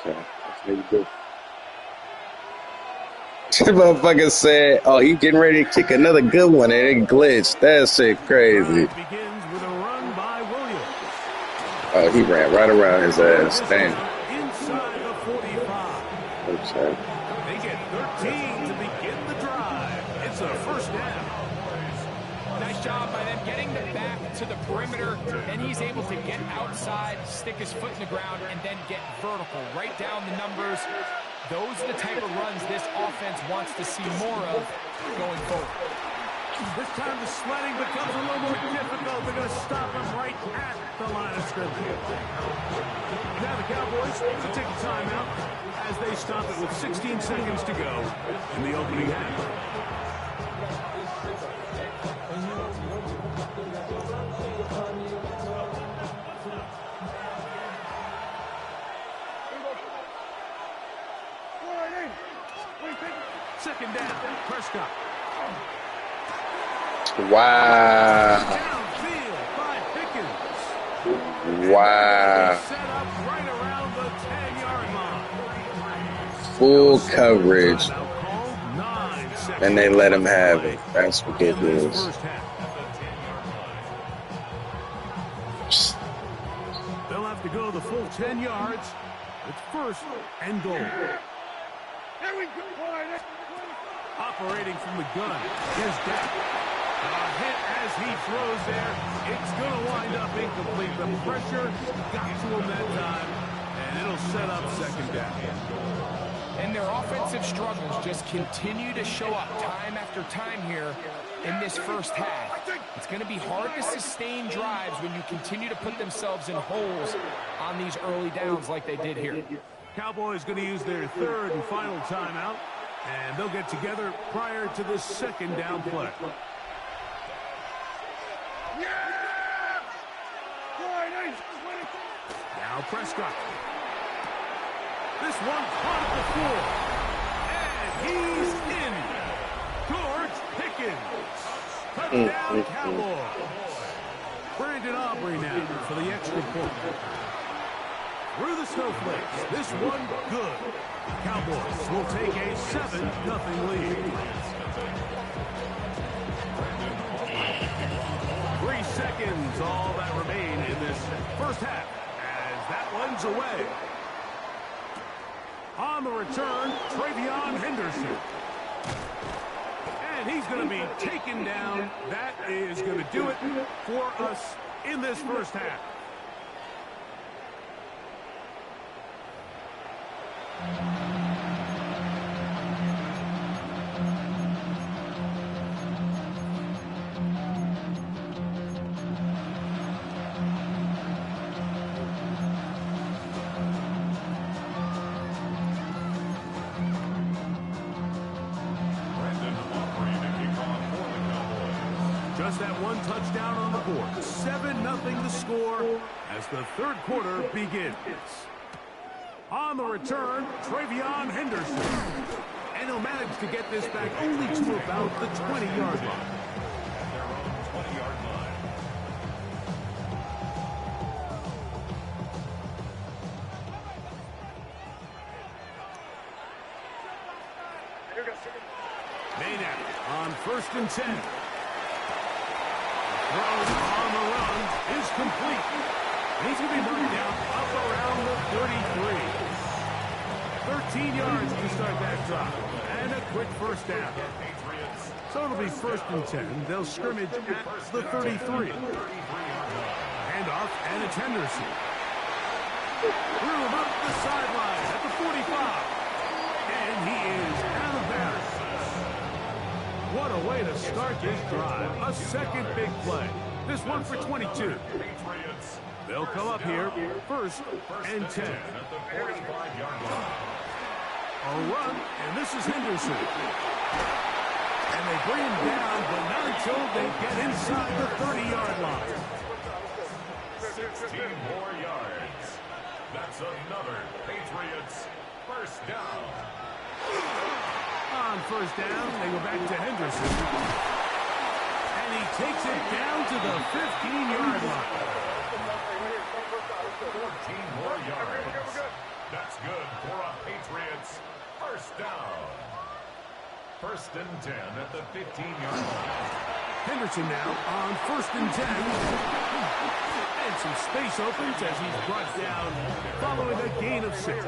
Okay, that's what you do. This motherfucker said, "Oh, he getting ready to kick another good one," and it glitched. That shit crazy. Oh, he ran right around his ass. Damn. Inside the 45. Okay. They get 13 to begin the drive. It's a first down. Nice job by them getting the back to the perimeter. Then he's able to get outside, stick his foot in the ground, and then get vertical. Right down the numbers. Those are the type of runs this offense wants to see more of going forward. This time the sledding becomes a little more difficult. They're going to stop him right at the line of scrimmage. Now the Cowboys will take a timeout as they stop it with 16 seconds to go in the opening half. Second down, Prescott. Wow. Downfield by Pickens. Wow. Set up right around the 10-yard line. Full coverage, Now called 9 seconds. and they let him have it. That's ridiculous. First half. They'll have to go the full 10 yards. It's first and goal. Here we go. Operating from the gun. Here's Dak. A hit as he throws there. It's going to wind up incomplete. The pressure got to him that time, and it'll set up second down. And their offensive struggles just continue to show up time after time here in this first half. It's going to be hard to sustain drives when you continue to put themselves in holes on these early downs like they did here. Cowboys going to use their third and final timeout, and they'll get together prior to this second down play. Now Prescott. This one caught at the floor. And he's in. George Pickens. Touchdown Cowboys. Brandon Aubrey now for the extra point. Through the snowflakes. This one good. Cowboys will take a 7-0 lead. 3 seconds, all that remain in this first half as that one's away. On the return, Travion Henderson. And he's going to be taken down. That is going to do it for us in this first half. Just that one touchdown on the board. 7-0 the score as the third quarter begins. On the return, Travion Henderson. And he'll manage to get this back only to about the 20-yard line. Maynard on 1st and 10. Throw on the run is complete. He's going to be marked down up around the 33. 13 yards to start that drive. And a quick first down. So it'll be 1st and 10. They'll scrimmage at the 33. Handoff, and it's Henderson. Threw him up the sideline at the 45. And he is out of bounds. What a way to start this drive. A second big play. This one for 22. They'll come up here, 1st and 10. A run, and this is Henderson. And they bring him down, but not until they get inside the 30-yard line. 16 more yards. That's It's another Patriots first down. On first down, they go back to Henderson. And he takes it down to the 15-yard line. 14 more yards. That's good for a Patriots first down. First and 10 at the 15-yard line. Henderson now on first and 10. And some space opens as he's brought down following a gain of 6.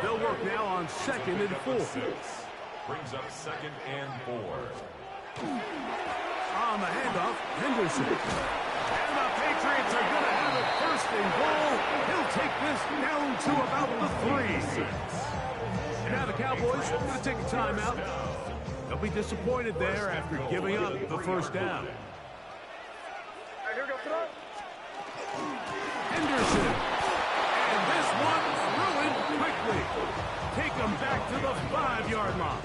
They'll work now on second and 4. Brings up second and 4. On the handoff, Henderson. And the Patriots are going to have it first and goal. He'll take this down to about the 3. And now the Cowboys are going to take a timeout. They'll be disappointed there after giving up the first down. Henderson. And this one ruined quickly. Take them back to the 5-yard line.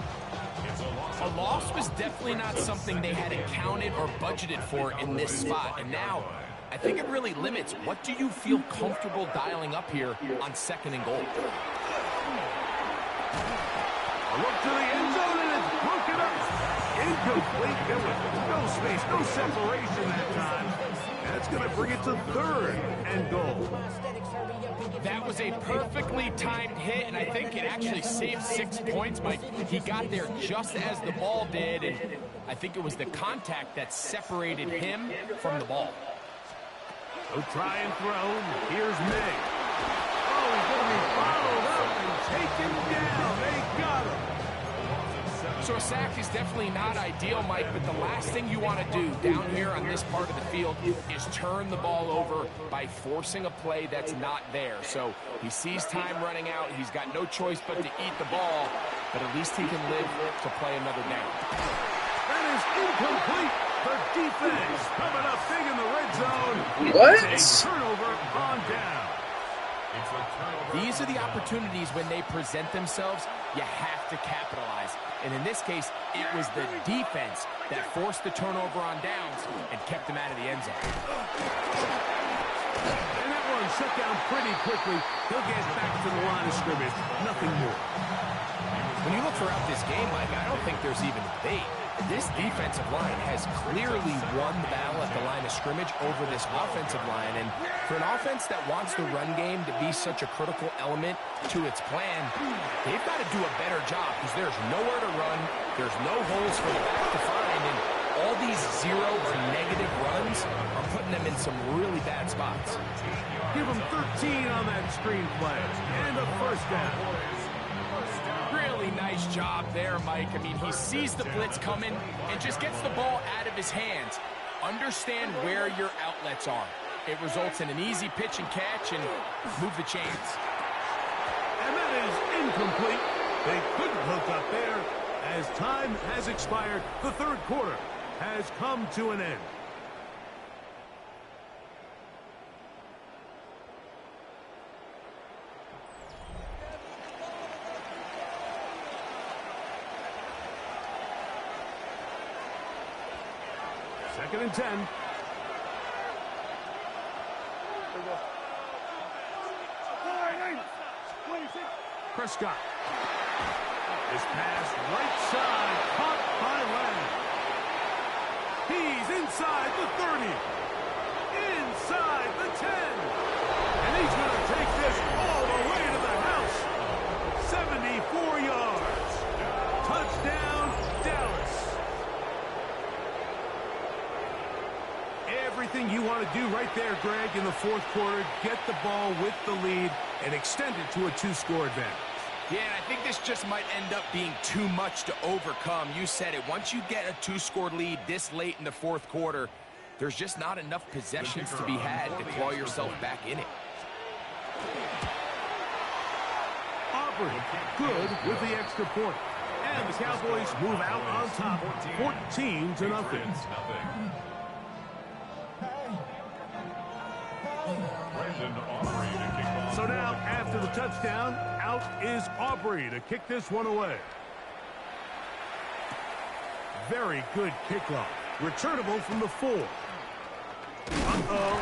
A loss was definitely not something they had accounted or budgeted for in this spot. And now, I think it really limits what do you feel comfortable dialing up here on second and goal. A look to the end zone, and it's broken up. Incomplete. There was no space, no separation that time. That's going to bring it to third and goal. That was a perfectly timed hit, and I think it actually saved 6 points, Mike. He got there just as the ball did, and I think it was the contact that separated him from the ball. They'll try and throw. Here's May. Oh, he's going to be followed up and taken down. They got him. So a sack is definitely not ideal, Mike, but the last thing you want to do down here on this part of the field is turn the ball over by forcing a play that's not there. So he sees time running out. He's got no choice but to eat the ball, but at least he can live to play another down. That is incomplete. The defense coming up big in the red zone. What? It's a turnover on down. These are the opportunities when they present themselves, you have to capitalize. And in this case, it was the defense that forced the turnover on downs and kept them out of the end zone. And that one shut down pretty quickly. He'll get back to the line of scrimmage. Nothing more. When you look throughout this game, Mike, I don't think there's even debate. This defensive line has clearly won the battle at the line of scrimmage over this offensive line. And for an offense that wants the run game to be such a critical element to its plan, they've got to do a better job because there's nowhere to run. There's no holes for the back to find. And all these 0 or negative runs are putting them in some really bad spots. Give them 13 on that screen play. And a first down. Really nice job there, Mike. I mean, he sees the blitz coming and just gets the ball out of his hands. Understand where your outlets are. It results in an easy pitch and catch and move the chains. And that is incomplete. They couldn't hook up there. As time has expired, the third quarter has come to an end. Second and 10. Prescott. His pass right side, caught by Lamb. He's inside the 30. Inside the 10. And he's going to take this all the way to the house. 74 yards. Touchdown, Dallas. Everything you want to do right there, Greg, in the fourth quarter, get the ball with the lead and extend it to a 2-score advantage. Yeah, and I think this just might end up being too much to overcome. You said it. Once you get a 2-score lead this late in the fourth quarter, there's just not enough possessions to be had to claw yourself back in it. Auburn, good with the extra point. And the Cowboys move out on top, 14-0. So now, after the touchdown, out is Aubrey to kick this one away. Very good kickoff. Returnable from the 4. Uh-oh.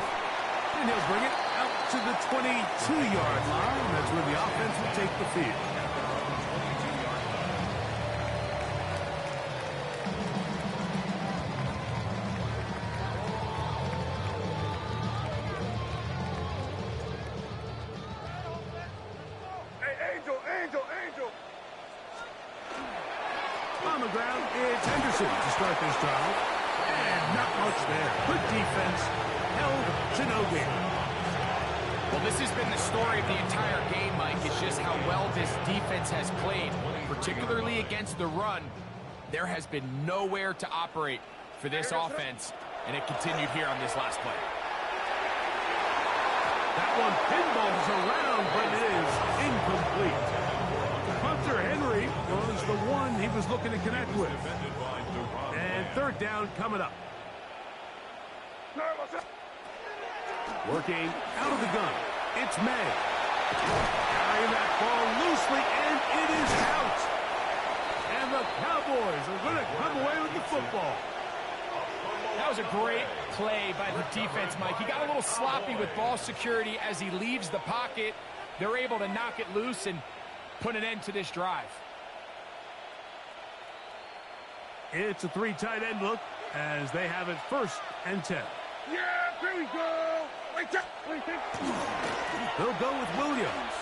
And he'll bring it out to the 22-yard line. That's where the offense will take the field. On the ground, it's Henderson to start this drive. And not much there. Good defense. Held to no gain. Well, this has been the story of the entire game, Mike. It's just how well this defense has played, particularly against the run. There has been nowhere to operate for this offense, and it continued here on this last play. That one pinballs around, but it is incomplete. Hunter Henry was the one he was looking to connect with. And third down coming up. Working out of the gun. It's May. Carrying that ball loosely, and it is out. And the Cowboys are going to come away with the football. That was a great play by the defense, Mike. He got a little sloppy with ball security as he leaves the pocket. They're able to knock it loose and put an end to this drive. It's a three tight end look as they have it 1st and 10. Yeah, here we go. Wait up. They'll go with Williams.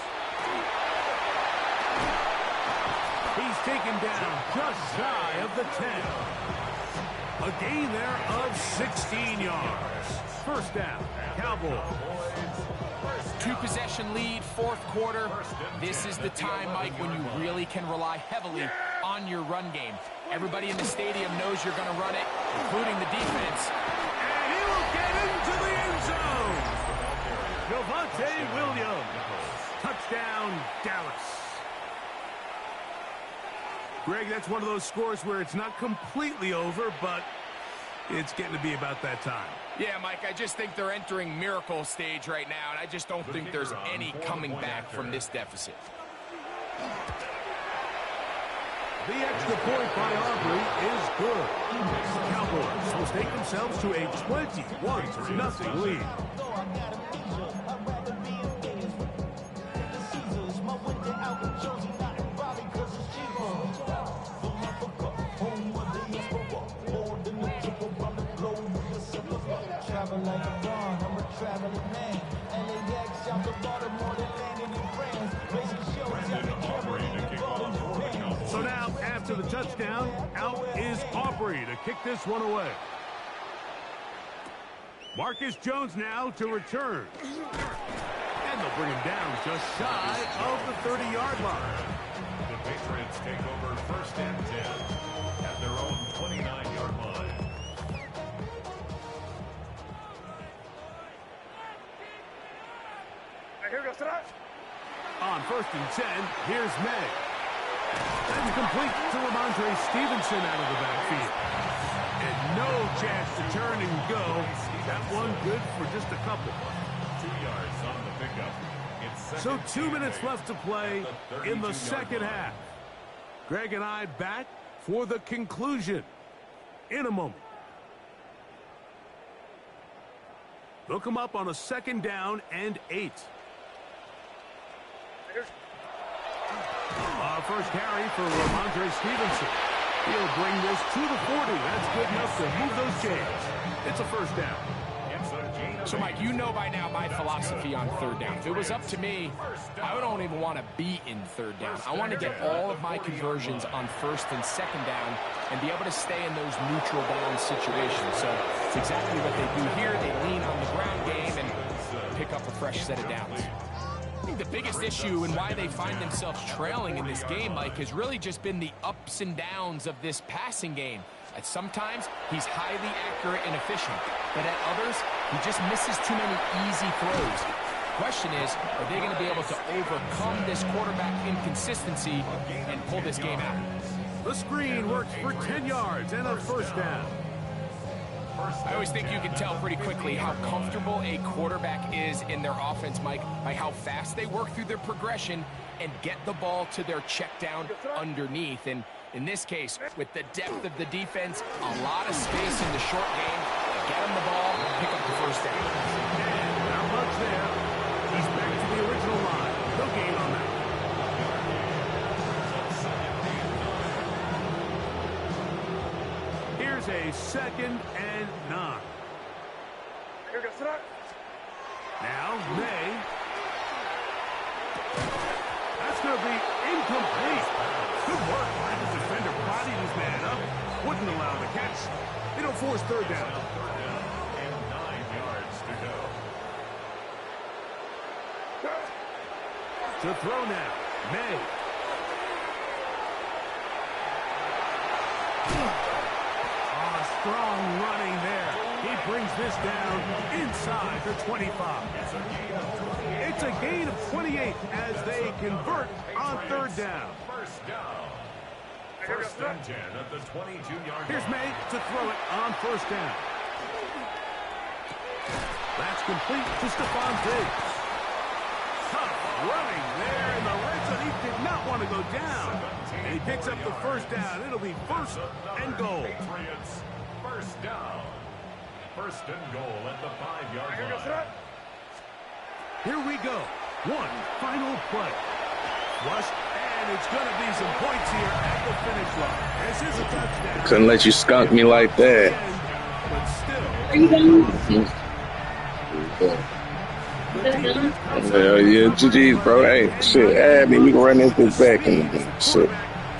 He's taken down just shy of the 10. A gain there of 16 yards. First down, Cowboys. 2-possession lead, 4th quarter. This is the time, Mike, when you really can rely heavily on your run game. Everybody in the stadium knows you're going to run it, including the defense. And he will get into the end zone. Javonte Williams. Touchdown, Dallas. Greg, that's one of those scores where it's not completely over, but it's getting to be about that time. Yeah, Mike, I just think they're entering miracle stage right now, and I just don't think there's any coming back from this deficit. The extra point by Aubrey is good. Cowboys will take themselves to a 21-0 lead. So now, after the touchdown, out is Aubrey to kick this one away. Marcus Jones now to return. And they'll bring him down just shy of the 30-yard line. The Patriots take over 1st and 10 at their own 29-yard line. On 1st and 10, here's May. That's complete to Ramondre Stevenson out of the backfield. And no chance to turn and go. That one good for just a couple. 2 yards on the pickup. It's So 2 minutes left to play in the second half. Greg and I back for the conclusion in a moment. They'll come up on a 2nd down and 8. First carry for Ramondre Stevenson. He'll bring this to the 40. That's good enough to move those chains. It's a 1st down. So, Mike, you know by now my philosophy on 3rd down. If it was up to me, I don't even want to be in 3rd down. I want to get all of my conversions on 1st and 2nd down and be able to stay in those neutral down situations. So it's exactly what they do here. They lean on the ground game and pick up a fresh set of downs. I think the biggest issue and why they find themselves trailing in this game, Mike, has really just been the ups and downs of this passing game. At sometimes, he's highly accurate and efficient, but at others, he just misses too many easy throws. Question is, are they going to be able to overcome this quarterback inconsistency and pull this game out? The screen works for 10 yards and a 1st down. I always think you can tell pretty quickly how comfortable a quarterback is in their offense, Mike, by how fast they work through their progression and get the ball to their check down underneath. And in this case, with the depth of the defense, a lot of space in the short game, get them the ball, pick up the 1st down. And not much there. a 2nd and 9. Now, May. That's going to be incomplete. Good work by the defender. Bodied his man up. Wouldn't allow the catch. It'll force 3rd down. And 9 yards to go. To throw now, May. Oh, strong running there. He brings this down inside the 25. It's a gain of 28 as they convert on 3rd down. First down. 1st and 10 at the 22-yard line. Here's May to throw it on 1st down. That's complete to Stephon Diggs. Tough running there in the red zone. He did not want to go down. And he picks up the 1st down. It'll be 1st and goal. Patriots, 1st down. 1st and goal at the 5-yard line. Here we go. One final play. Flushed, and it's going to be some points here at the finish line. This is a touchdown. Couldn't let you skunk me like that. But still. Hell yeah, GG's, bro. Hey, shit, add me. We can run this bitch back and shit.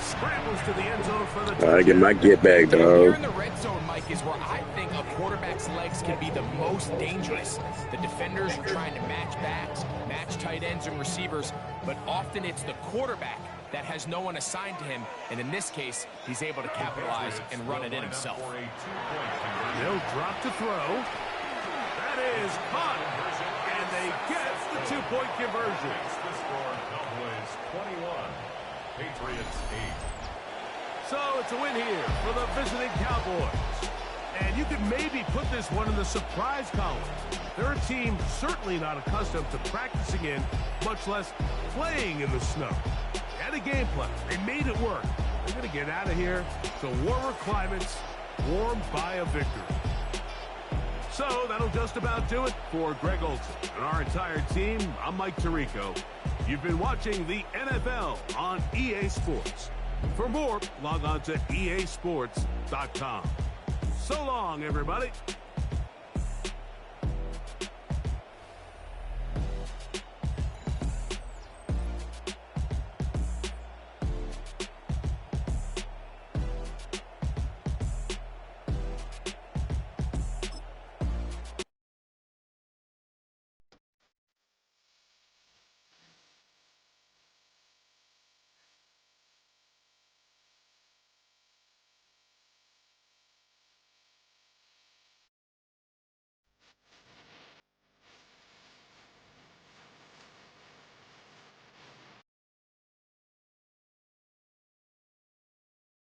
Scrambles to the end zone for the I get my get back, Here dog. in the red zone, Mike, is where I think a quarterback's legs can be the most dangerous. The defenders are trying to match backs, match tight ends and receivers, but often it's the quarterback that has no one assigned to him, and in this case, he's able to capitalize and run it in himself. They'll drop to throw. That is caught, and they get the 2-point conversion. The score, Cowboys 21, Patriots 8. So it's a win here for the visiting Cowboys. And you could maybe put this one in the surprise column. They're a team certainly not accustomed to practicing in, much less playing in the snow. They had a game plan. They made it work. They're going to get out of here to warmer climates, warmed by a victory. So that'll just about do it for Greg Olson and our entire team. I'm Mike Tirico. You've been watching the NFL on EA Sports. For more, log on to easports.com. So long, everybody.